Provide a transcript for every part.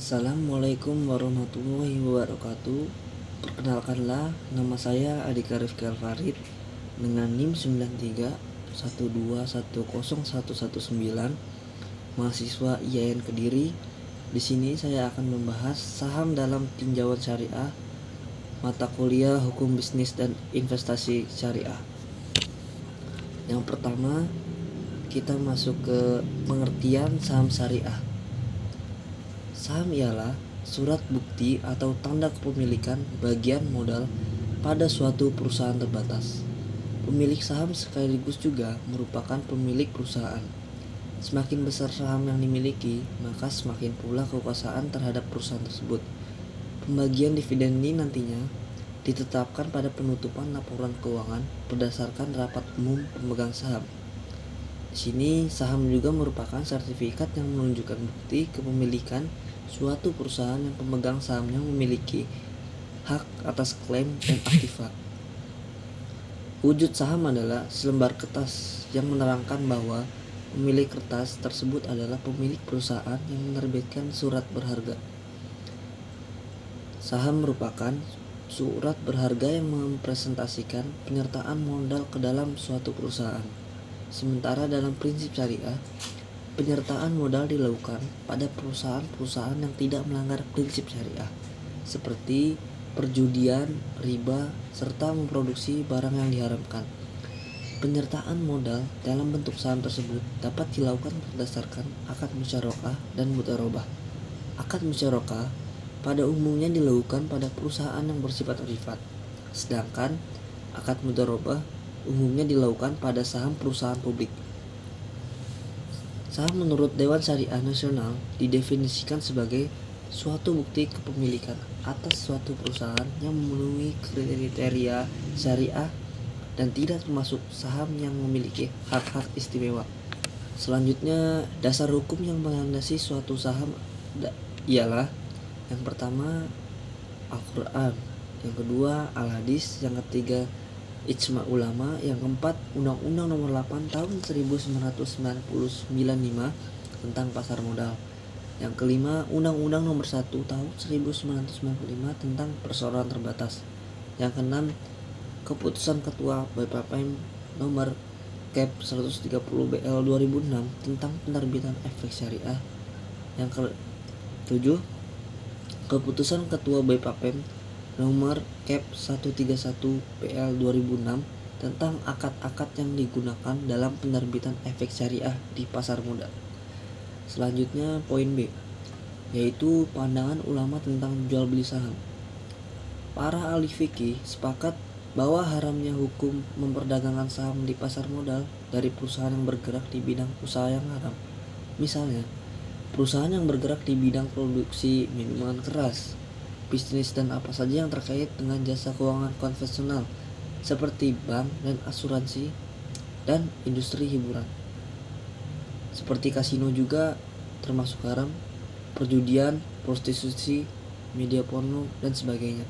Assalamualaikum warahmatullahi wabarakatuh. Perkenalkanlah, nama saya Adika Rifki Alfarid dengan NIM 9312101119, mahasiswa IAIN Kediri. Di sini saya akan membahas saham dalam tinjauan syariah, mata kuliah Hukum Bisnis dan Investasi Syariah. Yang pertama, kita masuk ke pengertian saham syariah. Saham ialah surat bukti atau tanda kepemilikan bagian modal pada suatu perusahaan terbatas. Pemilik saham sekaligus juga merupakan pemilik perusahaan. Semakin besar saham yang dimiliki, maka semakin pula kekuasaan terhadap perusahaan tersebut. Pembagian dividen ini nantinya ditetapkan pada penutupan laporan keuangan berdasarkan rapat umum pemegang saham. Di sini saham juga merupakan sertifikat yang menunjukkan bukti kepemilikan suatu perusahaan yang pemegang sahamnya memiliki hak atas klaim dan aktiva. Wujud saham adalah selembar kertas yang menerangkan bahwa pemilik kertas tersebut adalah pemilik perusahaan yang menerbitkan surat berharga. Saham merupakan surat berharga yang mempresentasikan penyertaan modal ke dalam suatu perusahaan. Sementara dalam prinsip syariah, penyertaan modal dilakukan pada perusahaan-perusahaan yang tidak melanggar prinsip syariah, seperti perjudian, riba, serta memproduksi barang yang diharamkan. Penyertaan modal dalam bentuk saham tersebut dapat dilakukan berdasarkan akad musyarakah dan mudharabah. Akad musyarakah pada umumnya dilakukan pada perusahaan yang bersifat privat, sedangkan akad mudharabah umumnya dilakukan pada saham perusahaan publik. Saham menurut Dewan Syariah Nasional didefinisikan sebagai suatu bukti kepemilikan atas suatu perusahaan yang memenuhi kriteria syariah dan tidak termasuk saham yang memiliki hak-hak istimewa. Selanjutnya, dasar hukum yang melandasi suatu saham ialah yang pertama Al-Quran, yang kedua Al-Hadis, yang ketiga Ijma ulama, yang keempat Undang-Undang Nomor 8 Tahun 1999 tentang pasar modal, yang kelima Undang-Undang Nomor 1 Tahun 1995 tentang perseroan terbatas, yang keenam Keputusan Ketua BPPM Nomor Cap 130 BL 2006 tentang penerbitan efek syariah, yang ketujuh Keputusan Ketua BPPM Nomor Cap 131 PL 2006 tentang akad-akad yang digunakan dalam penerbitan efek syariah di pasar modal. Selanjutnya poin B, yaitu pandangan ulama tentang jual beli saham. Para ahli fikih sepakat bahwa haramnya hukum memperdagangkan saham di pasar modal dari perusahaan yang bergerak di bidang usaha yang haram. Misalnya, perusahaan yang bergerak di bidang produksi minuman keras, bisnis dan apa saja yang terkait dengan jasa keuangan konvensional seperti bank dan asuransi, dan industri hiburan seperti kasino juga termasuk haram, perjudian, prostitusi, media porno, dan sebagainya.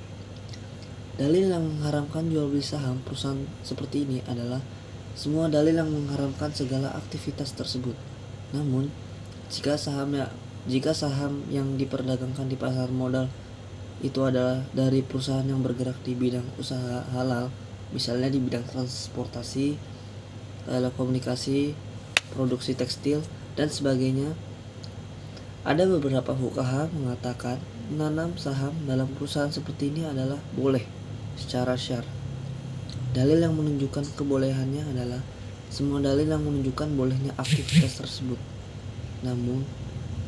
Dalil yang mengharamkan jual beli saham perusahaan seperti ini adalah semua dalil yang mengharamkan segala aktivitas tersebut. Namun, jika saham yang diperdagangkan di pasar modal itu adalah dari perusahaan yang bergerak di bidang usaha halal, misalnya di bidang transportasi, telekomunikasi, produksi tekstil, dan sebagainya. Ada beberapa fuqaha mengatakan menanam saham dalam perusahaan seperti ini adalah boleh secara syar. Dalil yang menunjukkan kebolehannya adalah semua dalil yang menunjukkan bolehnya aktivitas tersebut. Namun,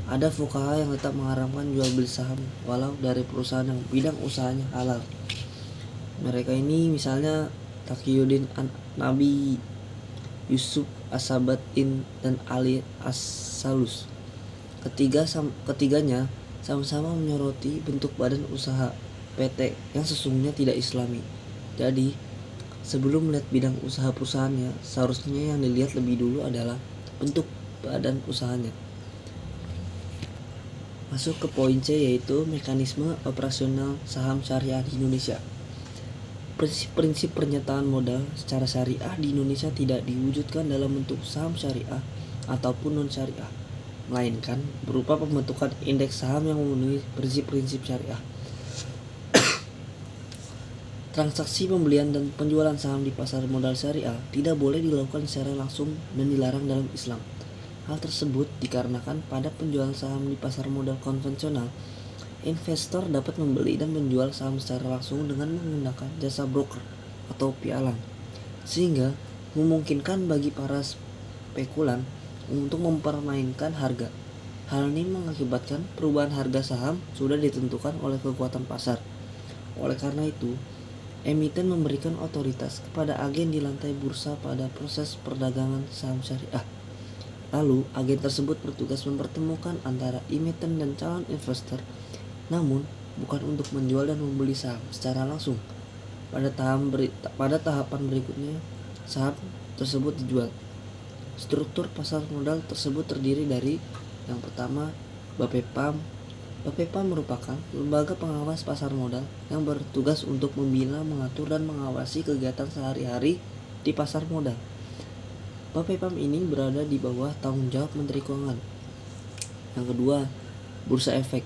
ada fuqaha yang tetap mengharamkan jual beli saham walau dari perusahaan yang bidang usahanya halal. Mereka ini misalnya Taqiyuddin Nabi, Yusuf As-Sabatin, dan Ali As-Salus. Ketiganya sama-sama menyoroti bentuk badan usaha PT yang sesungguhnya tidak islami. Jadi, sebelum melihat bidang usaha perusahaannya, seharusnya yang dilihat lebih dulu adalah bentuk badan usahanya. Masuk ke poin C, yaitu mekanisme operasional saham syariah di Indonesia. Prinsip-prinsip pernyataan modal secara syariah di Indonesia tidak diwujudkan dalam bentuk saham syariah ataupun non syariah. melainkan berupa pembentukan indeks saham yang memenuhi prinsip-prinsip syariah. Transaksi pembelian dan penjualan saham di pasar modal syariah tidak boleh dilakukan secara langsung dan dilarang dalam Islam. Hal tersebut dikarenakan pada penjualan saham di pasar modal konvensional, investor dapat membeli dan menjual saham secara langsung dengan menggunakan jasa broker atau pialang, sehingga memungkinkan bagi para spekulan untuk mempermainkan harga. Hal ini mengakibatkan perubahan harga saham sudah ditentukan oleh kekuatan pasar. Oleh karena itu, emiten memberikan otoritas kepada agen di lantai bursa pada proses perdagangan saham syariah. Lalu, agen tersebut bertugas mempertemukan antara emiten dan calon investor, namun bukan untuk menjual dan membeli saham secara langsung. Pada tahapan berikutnya, saham tersebut dijual. Struktur pasar modal tersebut terdiri dari yang pertama, Bapepam. Bapepam merupakan lembaga pengawas pasar modal yang bertugas untuk membina, mengatur, dan mengawasi kegiatan sehari-hari di pasar modal. Bapepam ini berada di bawah tanggung jawab Menteri Keuangan. Yang kedua, Bursa Efek.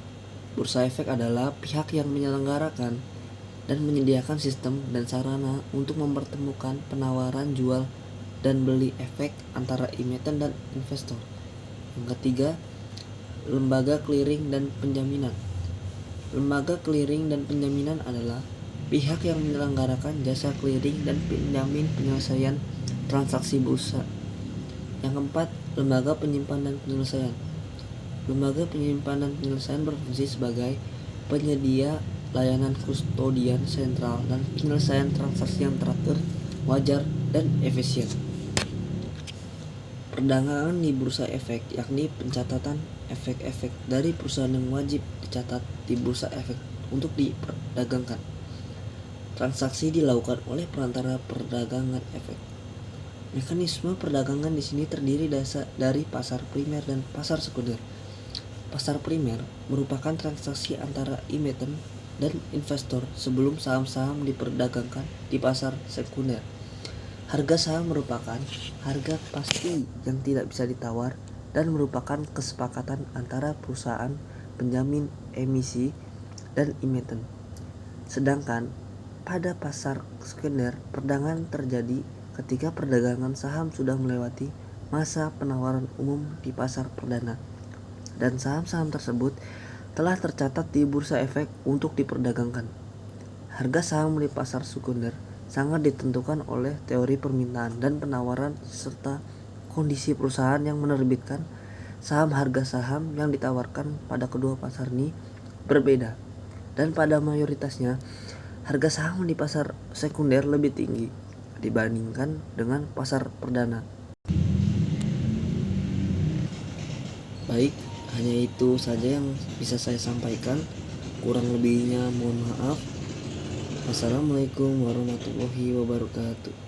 Bursa Efek adalah pihak yang menyelenggarakan dan menyediakan sistem dan sarana untuk mempertemukan penawaran jual dan beli efek antara emiten dan investor. Yang ketiga, Lembaga Clearing dan Penjaminan. Lembaga clearing dan penjaminan adalah pihak yang menyelenggarakan jasa clearing dan penjamin penyelesaian transaksi bursa. Yang keempat, Lembaga Penyimpan dan Penyelesaian. Lembaga Penyimpan dan Penyelesaian berfungsi sebagai penyedia layanan kustodian sentral dan penyelesaian transaksi yang teratur, wajar, dan efisien. Perdagangan di bursa efek, yakni pencatatan efek-efek dari perusahaan yang wajib dicatat di bursa efek untuk diperdagangkan. Transaksi dilakukan oleh perantara perdagangan efek. Mekanisme perdagangan di sini terdiri dari pasar primer dan pasar sekunder. Pasar primer merupakan transaksi antara emiten dan investor sebelum saham-saham diperdagangkan di pasar sekunder. Harga saham merupakan harga pasti yang tidak bisa ditawar dan merupakan kesepakatan antara perusahaan penjamin emisi dan emiten. Sedangkan pada pasar sekunder, perdagangan terjadi ketika perdagangan saham sudah melewati masa penawaran umum di pasar perdana dan saham-saham tersebut telah tercatat di bursa efek untuk diperdagangkan. Harga saham di pasar sekunder sangat ditentukan oleh teori permintaan dan penawaran serta kondisi perusahaan yang menerbitkan saham. Harga saham yang ditawarkan pada kedua pasar ini berbeda, dan pada mayoritasnya harga saham di pasar sekunder lebih tinggi dibandingkan dengan pasar perdana. Baik, hanya itu saja yang bisa saya sampaikan. Kurang lebihnya mohon maaf. Wassalamualaikum warahmatullahi wabarakatuh.